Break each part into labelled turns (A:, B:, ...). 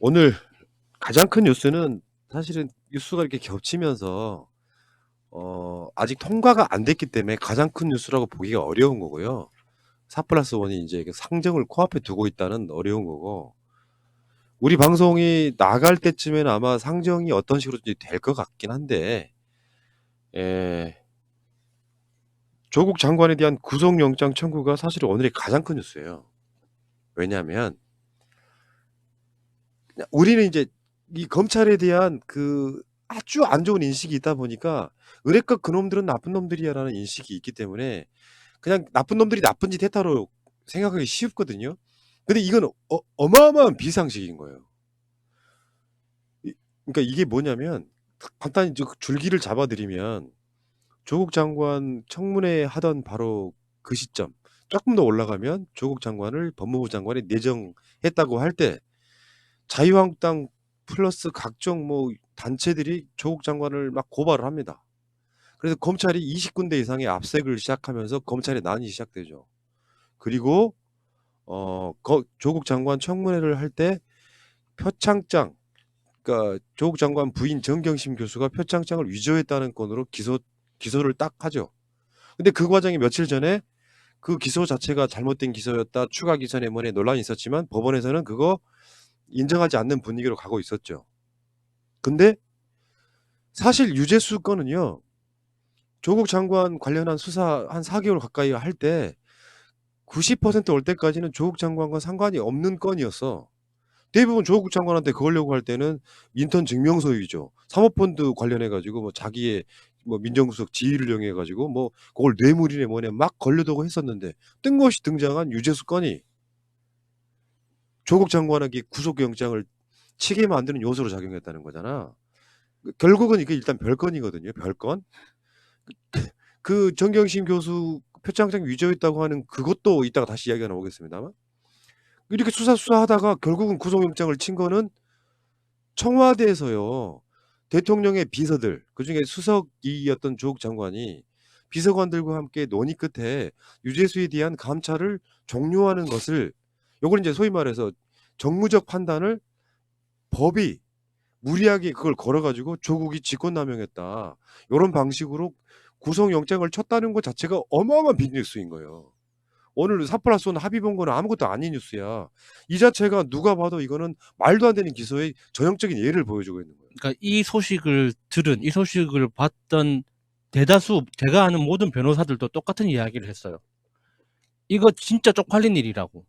A: 오늘 가장 큰 뉴스는 사실은 뉴스가 이렇게 겹치면서 아직 통과가 안 됐기 때문에 가장 큰 뉴스라고 보기가 어려운 거고요. 4+1이 인제 그 상정을 코앞에 두고 있다는 어려운 거고, 우리 방송이 나갈 때쯤에는 아마 상정이 어떤 식으로든지 될 것 같긴 한데, 예, 조국 장관에 대한 구속영장 청구가 사실은 오늘의 가장 큰 뉴스예요. 왜냐하면 우리는 이제 이 검찰에 대한 그 아주 안 좋은 인식이 있다 보니까 '의뢰껏 그놈들은 나쁜 놈들이야.'라는 인식이 있기 때문에 그냥 나쁜 놈들이 나쁜 짓 했다로 생각하기 쉽거든요. 근데 이건 어마어마한 비상식인 거예요. 이 그러니까 이게 뭐냐면, 간단히 저 줄기를 잡아 드리면, 조국 장관 청문회 하던 바로 그 시점, 쪼끔 더 올라가면 조국 장관을 법무부 장관에 내정했다고 할 때 자유한국당 플러스 각종 뭐 단체들이 조국 장관을 막 고발을 합니다. 그래서 검찰이 20 군데 이상의 압색을 시작하면서 검찰의 난이 시작되죠. 그리고 조국 장관 청문회를 할 때 표창장, 그러니까 조국 장관 부인 정경심 교수가 표창장을 위조했다는 건으로 기소를 딱 하죠. 근데 그 과정이 며칠 전에 그 기소 자체가 잘못된 기소였다, 추가 기소 내문에 논란이 있었지만 법원에서는 그거 인정하지 않는 분위기로 가고 있었죠. 근데 사실 유재수 건은요, 조국 장관 관련한 수사 한 4개월 가까이 할 때 90%올 때까지는 조국 장관과 상관이 없는 건이었어. 대부분 조국 장관한테 걸려고 할 때는 인턴 증명서유죠. 사모펀드 관련해 가지고 뭐 자기의 뭐 민정수석 지위를 이용해 가지고 뭐 그걸 뇌물이네 뭐네 막 걸려들고 했었는데, 뜬금없이 등장한 유재수 건이 조국 장관에게 구속영장을 치게 만드는 요소로 작용했다는 거잖아. 결국은 이게 일단 별건이거든요, 별건. 그 정경심 교수 표창장 위조했다고 하는 그것도 이따가 다시 이야기가 나오겠습니다만, 이렇게 수사하다가 결국은 구속영장을 친 거는 청와대에서요. 대통령의 비서들, 그중에 수석이었던 조국 장관이 비서관들과 함께 논의 끝에 유재수에 대한 감찰을 종료하는 것을, 요걸 인제 소위 말해서 정무적 판단을 법이 무리하게 그걸 걸어 가지고 조국이 직권남용했다, 요런 방식으로 구속영장을 쳤다는 것 자체가 어마어마한 빅뉴스인 거예요. 오늘 4+1 합의 본 거는 아무것도 아닌 뉴스야. 이 자체가 누가 봐도 이거는 말도 안 되는 기소의 전형적인 예를 보여주고 있는 거예요.
B: 그러니까 이 소식을 봤던 대다수 제가 아는 모든 변호사들도 똑같은 이야기를 했어요. 이거 진짜 쪽팔린 일이라고.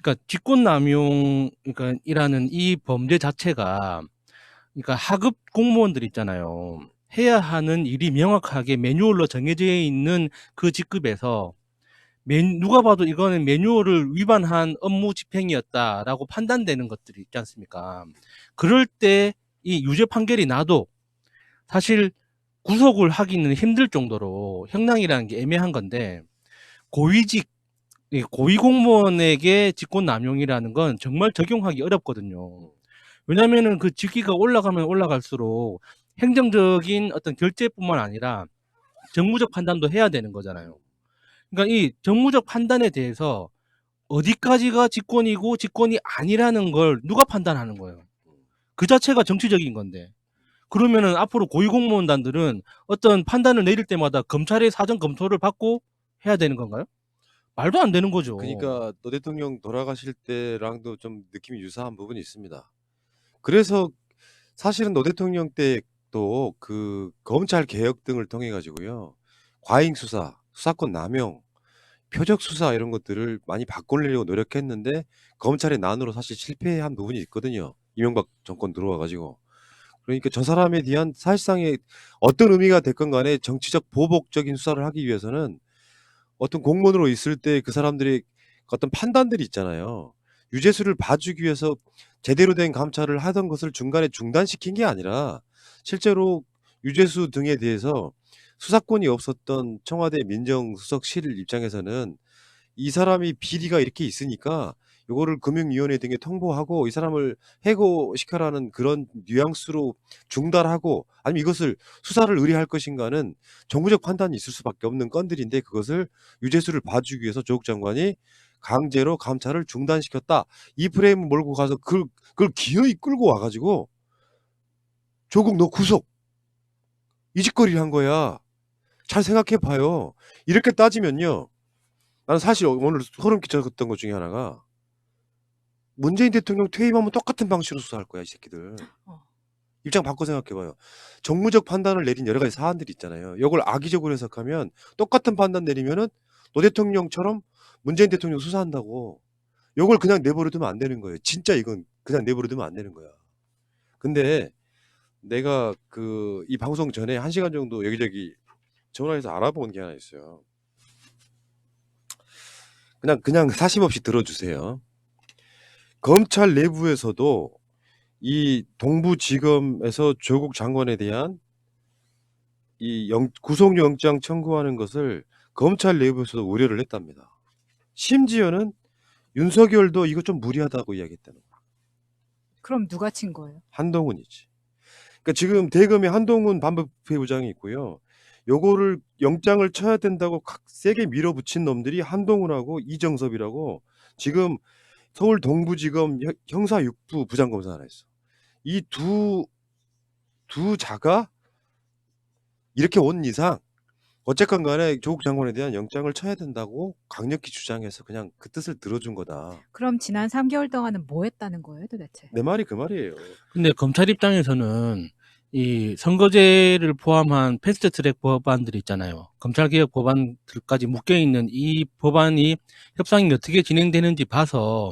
B: 그러니까 직권남용, 그러니까 이라는 이 범죄 자체가, 그러니까 하급 공무원들 있잖아요. 해야 하는 일이 명확하게 매뉴얼로 정해져 있는 그 직급에서 누가 봐도 이거는 매뉴얼을 위반한 업무 집행이었다라고 판단되는 것들이 있지 않습니까? 그럴 때 이 유죄 판결이 나도 사실 구속을 하기는 힘들 정도로 형량이라는 게 애매한 건데, 고위직, 고위공무원에게 직권남용이라는 건 정말 적용하기 어렵거든요. 왜냐면은 그 직위가 올라가면 올라갈수록 행정적인 어떤 결재뿐만 아니라 정무적 판단도 해야 되는 거잖아요. 그러니까 이 정무적 판단에 대해서 어디까지가 직권이고 직권이 아니라는 걸 누가 판단하는 거예요. 그 자체가 정치적인 건데. 그러면은 앞으로 고위공무원단들은 어떤 판단을 내릴 때마다 검찰의 사전 검토를 받고 해야 되는 건가요? 말도 안 되는 거죠.
A: 그니까 노 대통령 돌아가실 때랑도 좀 느낌이 유사한 부분이 있습니다. 그래서 사실은 노 대통령 때도 그 검찰 개혁 등을 통해 가지고요, 과잉 수사, 수사권 남용, 표적 수사 이런 것들을 많이 바꾸려고 노력했는데 검찰의 난으로 사실 실패한 부분이 있거든요, 이명박 정권 들어와 가지고. 그러니까 저 사람에 대한 사실상의 어떤 의미가 됐건 간에 정치적 보복적인 수사를 하기 위해서는 어떤 공무원으로 있을 때 그 사람들의 어떤 판단들이 있잖아요. 유재수를 봐주기 위해서 제대로 된 감찰을 하던 것을 중간에 중단시킨 게 아니라, 실제로 유재수 등에 대해서 수사권이 없었던 청와대 민정수석실 입장에서는 이 사람이 비리가 이렇게 있으니까 요거를 금융위원회 등에 통보하고 이 사람을 해고시켜라는 그런 뉘앙스로 중단하고, 아니면 이것을 수사를 의뢰할 것인가는 정무적 판단이 있을 수밖에 없는 건들인데, 그것을 유재수를 봐주기 위해서 조국 장관이 강제로 감찰을 중단시켰다. 이 프레임을 몰고 가서 그걸 기어이 끌고 와가지고 조국 너 구속 이 짓거리를 한 거야. 잘 생각해 봐요. 이렇게 따지면요. 나는 사실 오늘 소름 끼쳤던 것 중에 하나가 문재인 대통령 퇴임하면 똑같은 방식으로 수사할 거야, 이 새끼들.
C: 어.
A: 입장 바꿔 생각해 봐요. 정무적 판단을 내린 여러 가지 사안들이 있잖아요. 이걸 악의적으로 해석하면 똑같은 판단 내리면은 노 대통령처럼 문재인 대통령 수사한다고. 요걸 그냥 내버려 두면 안 되는 거예요. 진짜 이건 그냥 내버려 두면 안 되는 거야. 근데 내가 이 방송 전에 1시간 정도 여기저기 전화해서 알아본 게 하나 있어요. 그냥 사심 없이 들어주세요. 검찰 내부에서도 이 동부지검에서 조국 장관에 대한 이 구속영장 청구하는 것을 검찰 내부에서도 우려를 했답니다. 심지어는 윤석열도 이거 좀 무리하다고 이야기했다는 거야.
C: 그럼 누가 친 거예요?
A: 한동훈이지. 그러니까 지금 대검에 한동훈 반부패부장이 있고요. 요거를 영장을 쳐야 된다고 세게 밀어붙인 놈들이 한동훈하고 이정섭이라고 지금 서울 동부지검 형사 6부 부장검사 하나 있어. 이 두 자가 이렇게 온 이상 어쨌건 간에 조국 장관에 대한 영장을 쳐야 된다고 강력히 주장해서 그냥 그 뜻을 들어준 거다.
C: 그럼 지난 3개월 동안은 뭐 했다는 거예요, 도대체?
A: 내 말이 그 말이에요.
B: 근데 검찰 입장에서는 이 선거제를 포함한 패스트트랙 법안들이 있잖아요. 검찰개혁 법안들까지 묶여있는 이 법안이 협상이 어떻게 진행되는지 봐서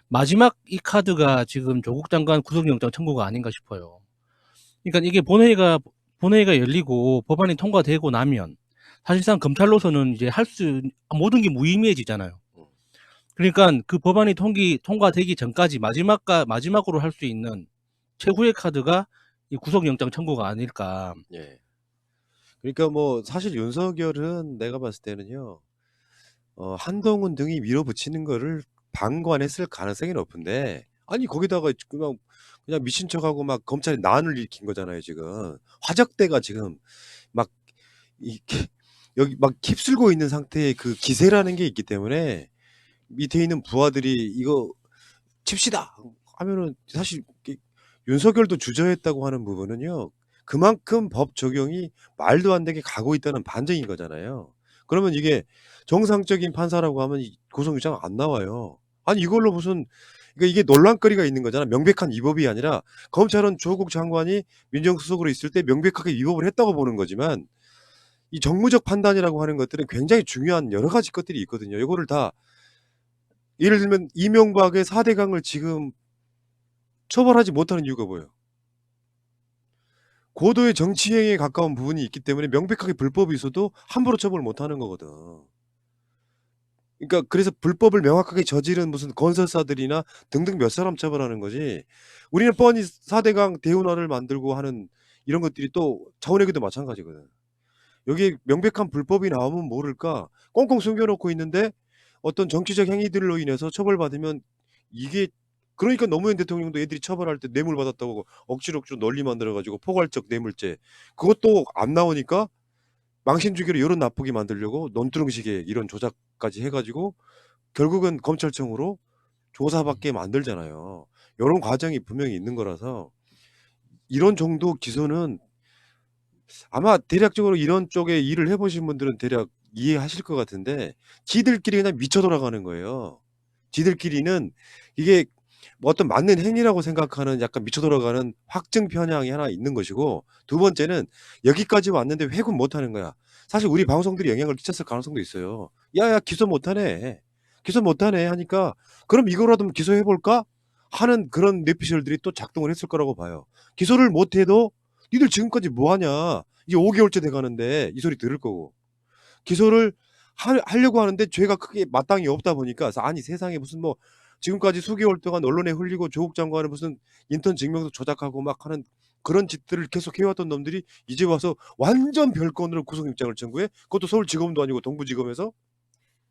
B: 마지막 이 카드가 지금 조국 장관 구속영장 청구가 아닌가 싶어요. 그러니까 이게 본회의가 열리고 법안이 통과되고 나면 사실상 검찰로서는 이제 모든 게 무의미해지잖아요. 그러니까 그 법안이 통과되기 전까지 마지막으로 할 수 있는 최후의 카드가 이 구속영장 청구가 아닐까.
A: 예. 그러니까 뭐 사실 윤석열은 내가 봤을 때는요. 한동훈 등이 밀어붙이는 거를 방관했을 가능성이 높은데 아니 거기다가 그냥 미친 척하고 막 검찰이 난을 일으킨 거잖아요 지금. 화적대가 지금 막 여기 막 휩쓸고 있는 상태의 그 기세라는 게 있기 때문에 밑에 있는 부하들이 이거 칩시다 하면은 사실 윤석열도 주저했다고 하는 부분은요. 그만큼 법 적용이 말도 안 되게 가고 있다는 반증인 거잖아요. 그러면 이게 정상적인 판사라고 하면 구속영장 안 나와요. 아니 이걸로 무슨 이게 논란거리가 있는 거잖아. 명백한 위법이 아니라 검찰은 조국 장관이 민정수석으로 있을 때 명백하게 위법을 했다고 보는 거지만 이 정무적 판단이라고 하는 것들은 굉장히 중요한 여러 가지 것들이 있거든요. 이거를 다 예를 들면 이명박의 4대강을 지금 처벌하지 못하는 이유가 뭐예요? 고도의 정치행위에 가까운 부분이 있기 때문에 명백하게 불법이 있어도 함부로 처벌을 못하는 거거든. 그러니까 그래서 불법을 명확하게 저지른 무슨 건설사들이나 등등 몇 사람 처벌하는 거지. 우리는 뻔히 4대강 대운하를 만들고 하는 이런 것들이 또 자원외교도 마찬가지거든. 여기 명백한 불법이 나오면 모를까 꽁꽁 숨겨놓고 있는데 어떤 정치적 행위들로 인해서 처벌받으면 이게 그러니까 노무현 대통령도 애들이 처벌할 때 뇌물 받았다고 억지로 널리 만들어가지고 포괄적 뇌물죄 그것도 안 나오니까 망신주기로 여론 나쁘게 만들려고 논두렁식의 이런 조작까지 해가지고 결국은 검찰청으로 조사받게 만들잖아요. 이런 과정이 분명히 있는 거라서 이런 정도 기소는 아마 대략적으로 이런 쪽에 일을 해보신 분들은 대략 이해하실 것 같은데 지들끼리 그냥 미쳐 돌아가는 거예요. 지들끼리는 이게 뭐 어떤 맞는 행위라고 생각하는 약간 미쳐 돌아가는 확증 편향이 하나 있는 것이고 두 번째는 여기까지 왔는데 회군 못하는 거야. 사실 우리 방송들이 영향을 끼쳤을 가능성도 있어요. 야야 기소 못하네. 기소 못하네 하니까 그럼 이거라도 기소해볼까? 하는 그런 뇌피셜들이 또 작동을 했을 거라고 봐요. 기소를 못해도 니들 지금까지 뭐하냐. 이제 5개월째 돼가는데 이 소리 들을 거고. 기소를 하려고 하는데 죄가 크게 마땅히 없다 보니까 아니 세상에 무슨 뭐 지금까지 수개월 동안 언론에 흘리고 조국 장관은 무슨 인턴 증명서 조작하고 막 하는 그런 짓들을 계속 해왔던 놈들이 이제 와서 완전 별건으로 구속영장을 청구해? 그것도 서울지검도 아니고 동부지검에서?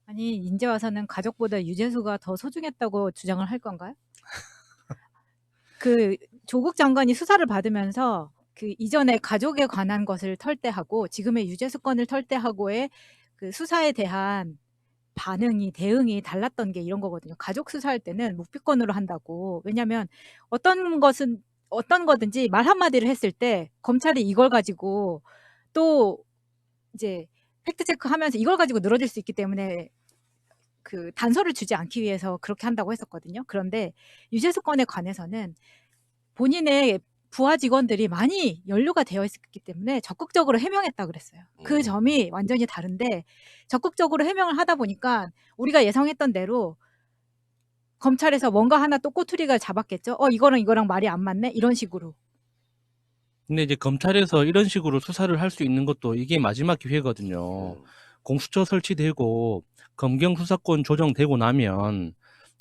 C: 아니 이제 와서는 가족보다 유재수가 더 소중했다고 주장을 할 건가요? 그 조국 장관이 수사를 받으면서 그 이전에 가족에 관한 것을 털때하고 지금의 유재수 건을 털때하고의 그 수사에 대한 반응이 대응이 달랐던 게 이런 거거든요. 가족 수사할 때는 묵비권으로 한다고. 왜냐면 어떤 것은 어떤 거든지 말 한마디를 했을 때 검찰이 이걸 가지고 또 이제 팩트 체크하면서 이걸 가지고 늘어질 수 있기 때문에 그 단서를 주지 않기 위해서 그렇게 한다고 했었거든요. 그런데 유재수 건에 관해서는 본인의 부하 직원들이 많이 연루가 되어 있었기 때문에 적극적으로 해명했다 그랬어요. 그 점이 완전히 다른데 적극적으로 해명을 하다 보니까 우리가 예상했던 대로 검찰에서 뭔가 하나 또 꼬투리가 잡았겠죠. 이거랑 이거랑 말이 안 맞네. 이런 식으로.
B: 근데 이제 검찰에서 이런 식으로 수사를 할 수 있는 것도 이게 마지막 기회거든요. 공수처 설치되고 검경 수사권 조정되고 나면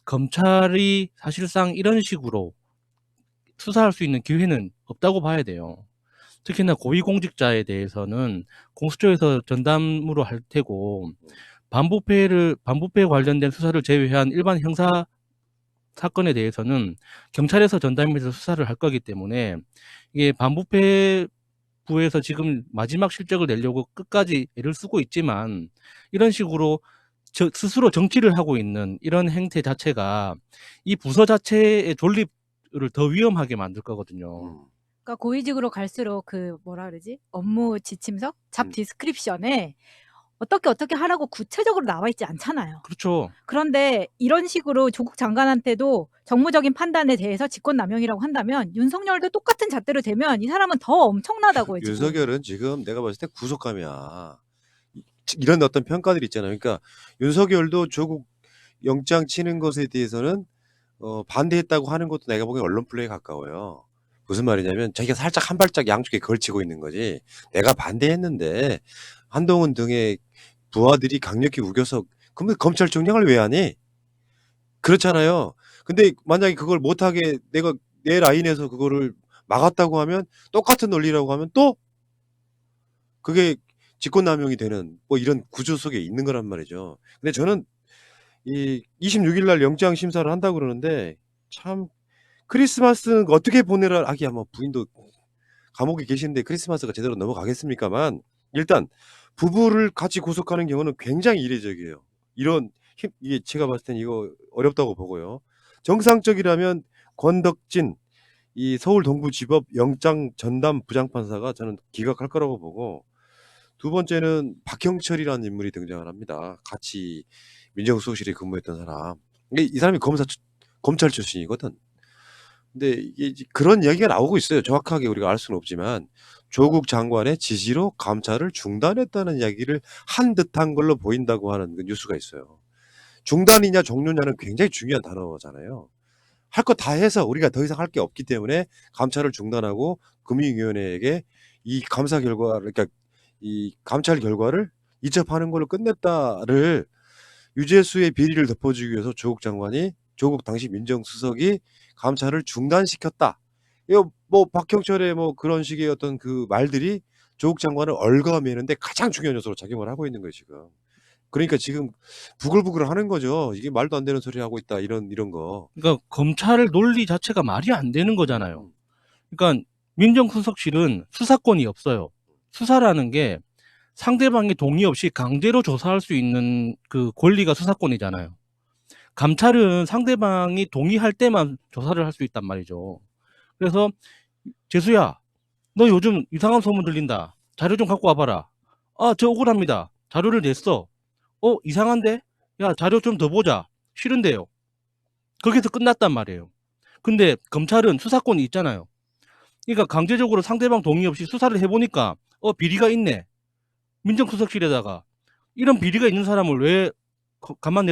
B: 검찰이 사실상 이런 식으로 수사할 수 있는 기회는 없다고 봐야 돼요. 특히나 고위공직자에 대해서는 공수처에서 전담으로 할 테고 반부패 관련된 수사를 제외한 일반 형사 사건에 대해서는 경찰에서 전담해서 수사를 할 거기 때문에 이게 반부패부에서 지금 마지막 실적을 내려고 끝까지 애를 쓰고 있지만 이런 식으로 스스로 정치를 하고 있는 이런 행태 자체가 이 부서 자체의 존립을 더 위험하게 만들 거거든요.
C: 그러니까 고위직으로 갈수록 그 뭐라 그러지? 업무 지침서, 잡 디스크립션에 어떻게 하라고 구체적으로 나와 있지 않잖아요.
B: 그렇죠.
C: 그런데 이런 식으로 조국 장관한테도 정무적인 판단에 대해서 직권남용이라고 한다면 윤석열도 똑같은 잣대로 되면 이 사람은 더 엄청나다고요. 지금.
A: 윤석열은 지금 내가 봤을 때 구속감이야. 이런 어떤 평가들이 있잖아요. 그러니까 윤석열도 조국 영장 치는 것에 대해서는 반대했다고 하는 것도 내가 보기엔 언론 플레이에 가까워요. 무슨 말이냐면 자기가 살짝 한 발짝 양쪽에 걸치고 있는 거지. 내가 반대했는데 한동훈 등의 부하들이 강력히 우겨서 그러면 검찰총장을 왜 하니? 그렇잖아요. 근데 만약에 그걸 못하게 내가 내 라인에서 그거를 막았다고 하면 똑같은 논리라고 하면 또 그게 직권남용이 되는 뭐 이런 구조 속에 있는 거란 말이죠. 근데 저는 이 26일 날 영장 심사를 한다고 그러는데 참 크리스마스는 어떻게 보내라 하기야 뭐 부인도 감옥에 계시는데 크리스마스가 제대로 넘어가겠습니까만 일단 부부를 같이 구속하는 경우는 굉장히 이례적이에요. 이런 이게 제가 봤을 땐 이거 어렵다고 보고요. 정상적이라면 권덕진 이 서울 동부지법 영장 전담 부장판사가 저는 기각할 거라고 보고 두 번째는 박형철이라는 인물이 등장을 합니다. 같이 민정수석실에 근무했던 사람. 이 사람이 검찰 출신이거든. 근데 이게 이제 그런 이야기가 나오고 있어요. 정확하게 우리가 알 수는 없지만 조국 장관의 지시로 감찰을 중단했다는 이야기를 한 듯한 걸로 보인다고 하는 그 뉴스가 있어요. 중단이냐 종료냐는 굉장히 중요한 단어잖아요. 할 거 다 해서 우리가 더 이상 할 게 없기 때문에 감찰을 중단하고 금융위원회에게 이 감사 결과를 그러니까 이 감찰 결과를 이첩하는 걸로 끝냈다를 유재수의 비리를 덮어주기 위해서 조국 당시 민정수석이 감찰을 중단시켰다. 이거 뭐 박형철의 뭐 그런 식의 어떤 그 말들이 조국 장관을 얽어매는데 가장 중요한 요소로 작용을 하고 있는 거예요, 지금. 그러니까 지금 부글부글 하는 거죠. 이게 말도 안 되는 소리 하고 있다. 이런 거.
B: 그러니까 검찰 논리 자체가 말이 안 되는 거잖아요. 그러니까 민정수석실은 수사권이 없어요. 수사라는 게 상대방의 동의 없이 강제로 조사할 수 있는 그 권리가 수사권이잖아요. 감찰은 상대방이 동의할 때만 조사를 할 수 있단 말이죠. 그래서 재수야, 너 요즘 이상한 소문 들린다. 자료 좀 갖고 와봐라. 저 억울합니다. 자료를 냈어. 이상한데? 야, 자료 좀 더 보자. 싫은데요. 거기서 끝났단 말이에요. 근데 검찰은 수사권이 있잖아요. 그러니까 강제적으로 상대방 동의 없이 수사를 해보니까 비리가 있네. 민정수석실에다가 이런 비리가 있는 사람을 왜 가만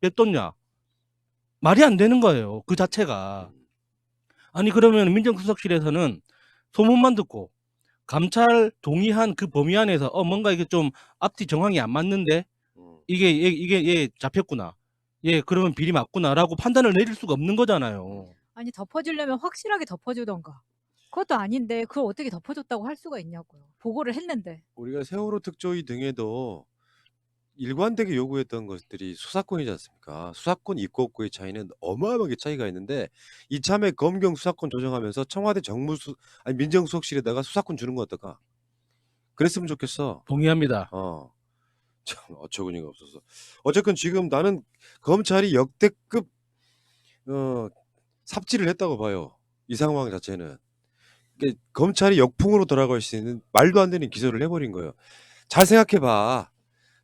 B: 냅뒀냐. 말이 안 되는 거예요. 그 자체가. 아니 그러면 민정수석실에서는 소문만 듣고 감찰 동의한 그 범위 안에서 뭔가 이게 좀 앞뒤 정황이 안 맞는데 이게 얘 잡혔구나. 얘 그러면 비리 맞구나라고 판단을 내릴 수가 없는 거잖아요.
C: 아니 덮어주려면 확실하게 덮어주던가. 그것도 아닌데 그걸 어떻게 덮어줬다고 할 수가 있냐고요. 보고를 했는데.
A: 우리가 세월호 특조위 등에도 일관되게 요구했던 것들이 수사권이지 않습니까? 수사권 있고 없고의 차이는 어마어마하게 차이가 있는데 이참에 검경 수사권 조정하면서 청와대 민정수석실에다가 수사권 주는 거 어떨까? 그랬으면 좋겠어.
B: 동의합니다.
A: 참 어처구니가 없어서. 어쨌건 지금 나는 검찰이 역대급 삽질을 했다고 봐요. 이 상황 자체는. 검찰이 역풍으로 돌아갈 수 있는 말도 안 되는 기소를 해버린 거예요. 잘 생각해봐.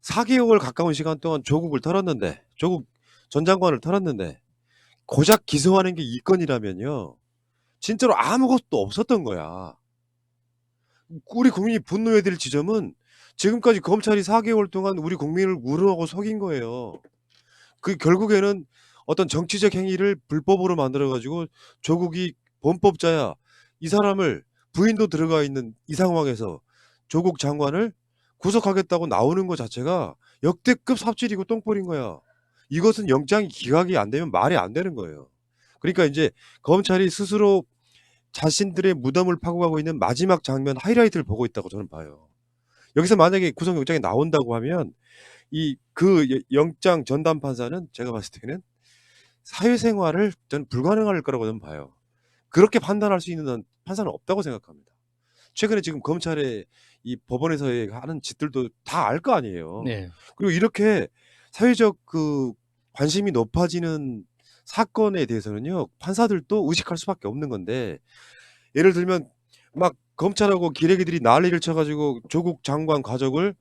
A: 4개월 가까운 시간 동안 조국을 털었는데, 조국 전 장관을 털었는데, 고작 기소하는 게 이 건이라면요. 진짜로 아무것도 없었던 거야. 우리 국민이 분노해야 될 지점은 지금까지 검찰이 4개월 동안 우리 국민을 우롱하고 속인 거예요. 그 결국에는 어떤 정치적 행위를 불법으로 만들어가지고 조국이 범법자야. 이 사람을 부인도 들어가 있는 이 상황에서 조국 장관을 구속하겠다고 나오는 것 자체가 역대급 삽질이고 똥볼인 거야. 이것은 영장이 기각이 안 되면 말이 안 되는 거예요. 그러니까 이제 검찰이 스스로 자신들의 무덤을 파고 가고 있는 마지막 장면 하이라이트를 보고 있다고 저는 봐요. 여기서 만약에 구속영장이 나온다고 하면 영장 전담 판사는 제가 봤을 때는 사회생활을 저는 불가능할 거라고 저는 봐요. 그렇게 판단할 수 있는 판사는 없다고 생각합니다. 최근에 지금 검찰의 이 법원에서의 하는 짓들도 다 알 거 아니에요.
B: 네.
A: 그리고 이렇게 사회적 그 관심이 높아지는 사건에 대해서는요, 판사들도 의식할 수밖에 없는 건데, 예를 들면 막 검찰하고 기레기들이 난리를 쳐가지고 조국 장관 가족을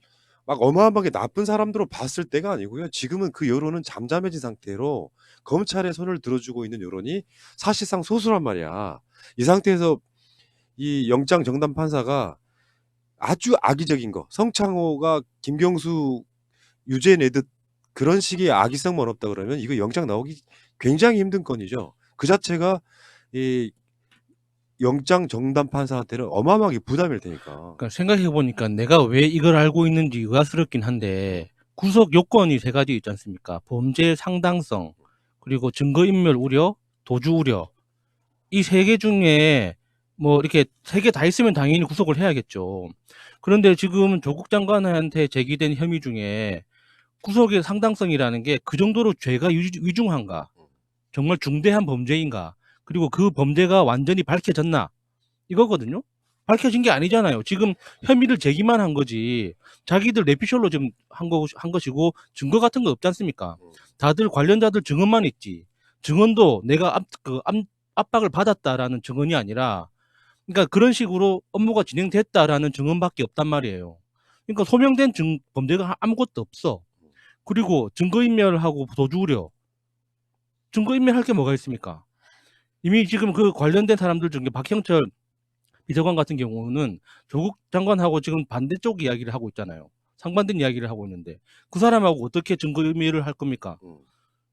A: 막 어마어마하게 나쁜 사람들로 봤을 때가 아니고요. 지금은 그 여론은 잠잠해진 상태로 검찰의 손을 들어주고 있는 여론이 사실상 소수란 말이야. 이 상태에서 이 영장 정담 판사가 아주 악의적인 거, 성창호가 김경수 유죄 내듯 그런 식의 악의성만 없다 그러면 이거 영장 나오기 굉장히 힘든 건이죠. 그 자체가 이 영장 정담 판사한테는 어마어마하게 부담일 테니까.
B: 그러니까 생각해 보니까 내가 왜 이걸 알고 있는지 의아스럽긴 한데 구속 요건이 세 가지 있지 않습니까? 범죄 상당성, 그리고 증거인멸 우려, 도주 우려. 이 세 개 중에 뭐 이렇게 세 개 다 있으면 당연히 구속을 해야겠죠. 그런데 지금 조국 장관한테 제기된 혐의 중에 구속의 상당성이라는 게 그 정도로 죄가 위중한가? 정말 중대한 범죄인가? 그리고 그 범죄가 완전히 밝혀졌나? 이거거든요. 밝혀진 게 아니잖아요. 지금 혐의를 제기만 한 거지. 자기들 내피셜로 지금 한 것이고 증거 같은 거 없지 않습니까? 다들 관련자들 증언만 있지. 증언도 내가 압박을 받았다라는 증언이 아니라, 그러니까 그런 식으로 업무가 진행됐다라는 증언밖에 없단 말이에요. 그러니까 소명된 범죄가 아무것도 없어. 그리고 증거인멸하고 도주 우려. 증거인멸할 게 뭐가 있습니까? 이미 지금 그 관련된 사람들 중에 박형철 비서관 같은 경우는 조국 장관하고 지금 반대쪽 이야기를 하고 있잖아요. 상반된 이야기를 하고 있는데 그 사람하고 어떻게 증거인멸을 할 겁니까?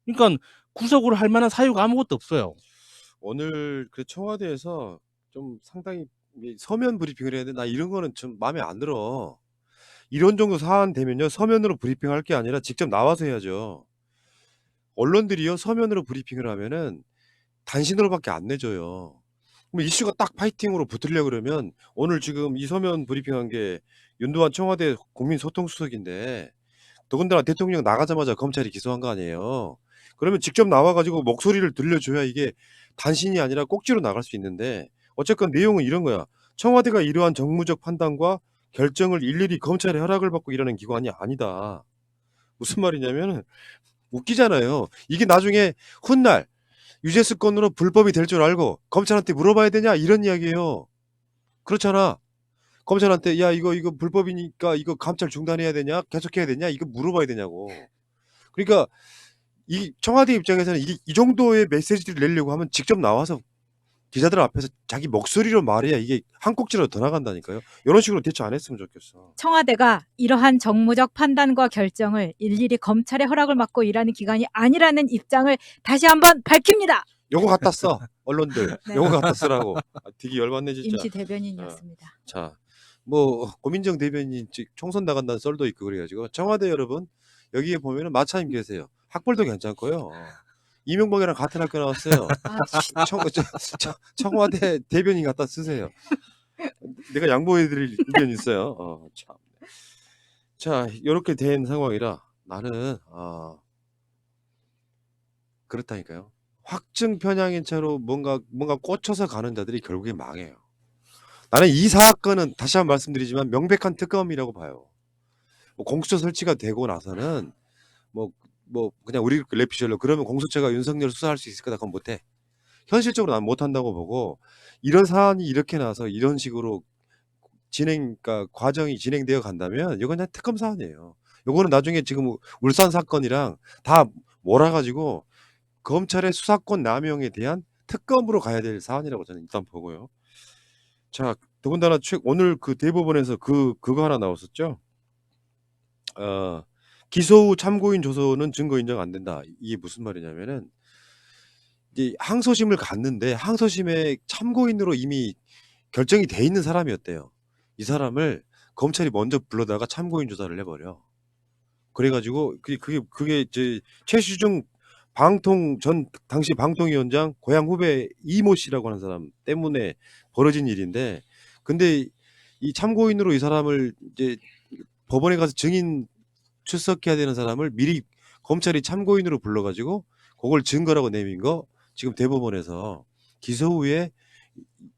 B: 그러니까 구속을 할 만한 사유가 아무것도 없어요.
A: 오늘 그 청와대에서 좀 상당히 서면 브리핑을 했는데 나 이런 거는 좀 마음에 안 들어. 이런 정도 사안 되면요, 서면으로 브리핑할 게 아니라 직접 나와서 해야죠. 언론들이요, 서면으로 브리핑을 하면은 단신으로밖에 안 내줘요. 그럼 이슈가 딱 파이팅으로 붙으려고 그러면 오늘 지금 이 서면 브리핑한 게 윤두환 청와대 국민소통수석인데 더군다나 대통령 나가자마자 검찰이 기소한 거 아니에요. 그러면 직접 나와가지고 목소리를 들려줘야 이게 단신이 아니라 꼭지로 나갈 수 있는데 어쨌건 내용은 이런 거야. 청와대가 이러한 정무적 판단과 결정을 일일이 검찰의 허락을 받고 일하는 기관이 아니다. 무슨 말이냐면 웃기잖아요. 이게 나중에 훗날 유죄수 건으로 불법이 될 줄 알고 검찰한테 물어봐야 되냐 이런 이야기예요. 그렇잖아. 검찰한테 야 이거 불법이니까 이거 감찰 중단해야 되냐 계속해야 되냐 이거 물어봐야 되냐고. 그러니까 이 청와대 입장에서는 이 정도의 메시지를 내려고 하면 직접 나와서 기자들 앞에서 자기 목소리로 말해야 이게 한 꼭지로 더 나간다니까요. 이런 식으로 대처 안 했으면 좋겠어.
C: 청와대가 이러한 정무적 판단과 결정을 일일이 검찰의 허락을 받고 일하는 기관이 아니라는 입장을 다시 한번 밝힙니다.
A: 요거 갖다 써 언론들.
C: 네.
A: 요거 갖다 쓰라고. 되게 열받네 진짜.
C: 임시 대변인이었습니다.
A: 자, 뭐 고민정 대변인 총선 나간다는 썰도 있고 그래가지고 청와대 여러분 여기에 보면은 마차임 계세요. 학벌도 괜찮고요. 이명박이랑 같은 학교 나왔어요.
C: 아,
A: 청와대 대변인 갖다 쓰세요. 내가 양보해드릴 의견 있어요. 참. 자, 이렇게 된 상황이라 나는 그렇다니까요. 확증 편향인 채로 뭔가 꽂혀서 가는 자들이 결국에 망해요. 나는 이 사건은 다시 한번 말씀드리지만 명백한 특검이라고 봐요. 뭐 공수처 설치가 되고 나서는 뭐 그냥 우리 랩피셜로 그러면 공수처가 윤석열 수사할 수 있을 거다. 그건 못해. 현실적으로 난 못한다고 보고 이런 사안이 이렇게 나서 이런 식으로 그러니까 과정이 진행되어 간다면 이건 그냥 특검 사안이에요. 요거는 나중에 지금 울산 사건이랑 다 몰아가지고 검찰의 수사권 남용에 대한 특검으로 가야 될 사안이라고 저는 일단 보고요. 자, 더군다나 오늘 그 대법원에서 그거 하나 나왔었죠. 기소 후 참고인 조서는 증거 인정 안 된다. 이게 무슨 말이냐면은 이제 항소심을 갔는데 항소심에 참고인으로 이미 결정이 돼 있는 사람이었대요. 이 사람을 검찰이 먼저 불러다가 참고인 조사를 해버려. 그래가지고 그게 이제 최수중 당시 방통위원장 고향 후배 이모 씨라고 하는 사람 때문에 벌어진 일인데, 근데 이 참고인으로 이 사람을 이제 법원에 가서 증인 출석해야 되는 사람을 미리 검찰이 참고인으로 불러가지고 그걸 증거라고 내민 거 지금 대법원에서 기소 후에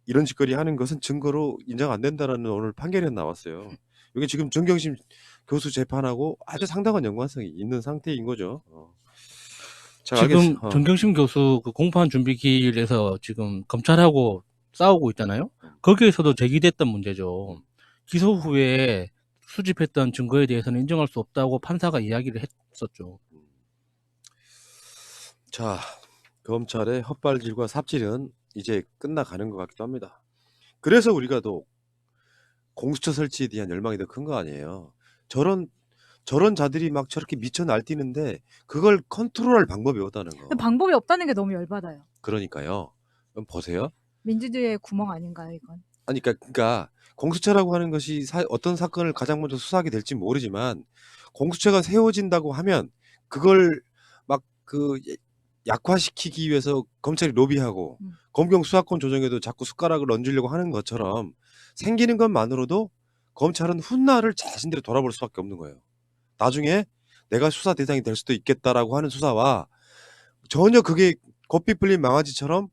A: 이런 짓거리 하는 것은 증거로 인정 안 된다라는 오늘 판결이 나왔어요. 이게 지금 정경심 교수 재판하고 아주 상당한 연관성이 있는 상태인 거죠. 자,
B: 지금 정경심 교수 그 공판 준비기일에서 지금 검찰하고 싸우고 있잖아요. 거기에서도 제기됐던 문제죠. 기소 후에 수집했던 증거에 대해서는 인정할 수 없다고 판사가 이야기를 했었죠.
A: 자, 검찰의 헛발질과 삽질은 이제 끝나가는 것 같기도 합니다. 그래서 우리가 또 공수처 설치에 대한 열망이 더 큰 거 아니에요. 저런 자들이 막 저렇게 미쳐 날뛰는데 그걸 컨트롤할 방법이 없다는 거.
C: 방법이 없다는 게 너무 열받아요.
A: 그러니까요. 그럼 보세요.
C: 민주주의의 구멍 아닌가요, 이건?
A: 아니, 그러니까 공수처라고 하는 것이 어떤 사건을 가장 먼저 수사하게 될지 모르지만 공수처가 세워진다고 하면 그걸 막 약화시키기 위해서 검찰이 로비하고 검경 수사권 조정에도 자꾸 숟가락을 얹으려고 하는 것처럼 생기는 것만으로도 검찰은 훗날을 자신들이 돌아볼 수밖에 없는 거예요. 나중에 내가 수사 대상이 될 수도 있겠다라고 하는 수사와 전혀 그게 고삐 풀린 망아지처럼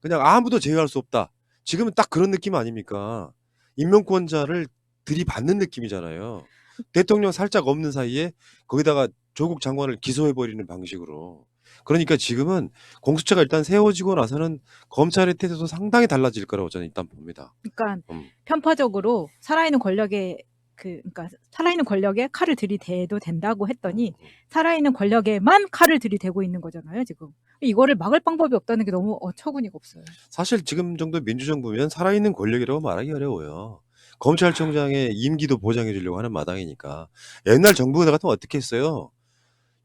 A: 그냥 아무도 제어할 수 없다. 지금은 딱 그런 느낌 아닙니까? 임명권자를 들이받는 느낌이잖아요. 대통령 살짝 없는 사이에 거기다가 조국 장관을 기소해버리는 방식으로. 그러니까 지금은 공수처가 일단 세워지고 나서는 검찰의 태도도 상당히 달라질 거라고 저는 일단 봅니다.
C: 그러니까 편파적으로 살아있는 권력에 그러니까 살아있는 권력에 칼을 들이대도 된다고 했더니 살아있는 권력에만 칼을 들이대고 있는 거잖아요, 지금. 이거를 막을 방법이 없다는 게 너무 어처구니가 없어요.
A: 사실 지금 정도 민주정부면 살아있는 권력이라고 말하기 어려워요. 검찰총장의 임기도 보장해 주려고 하는 마당이니까. 옛날 정부가 같으면 어떻게 했어요?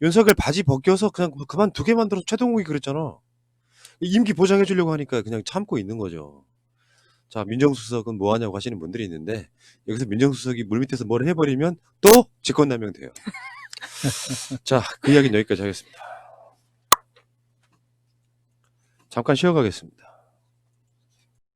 A: 윤석열 바지 벗겨서 그냥 그만두게 만들어서 최동욱이 그랬잖아. 임기 보장해 주려고 하니까 그냥 참고 있는 거죠. 자, 민정수석은 뭐 하냐고 하시는 분들이 있는데 여기서 민정수석이 물밑에서 뭘 해버리면 또 직권남용 돼요. 자, 그 이야기는 여기까지 하겠습니다. 잠깐 쉬어가겠습니다.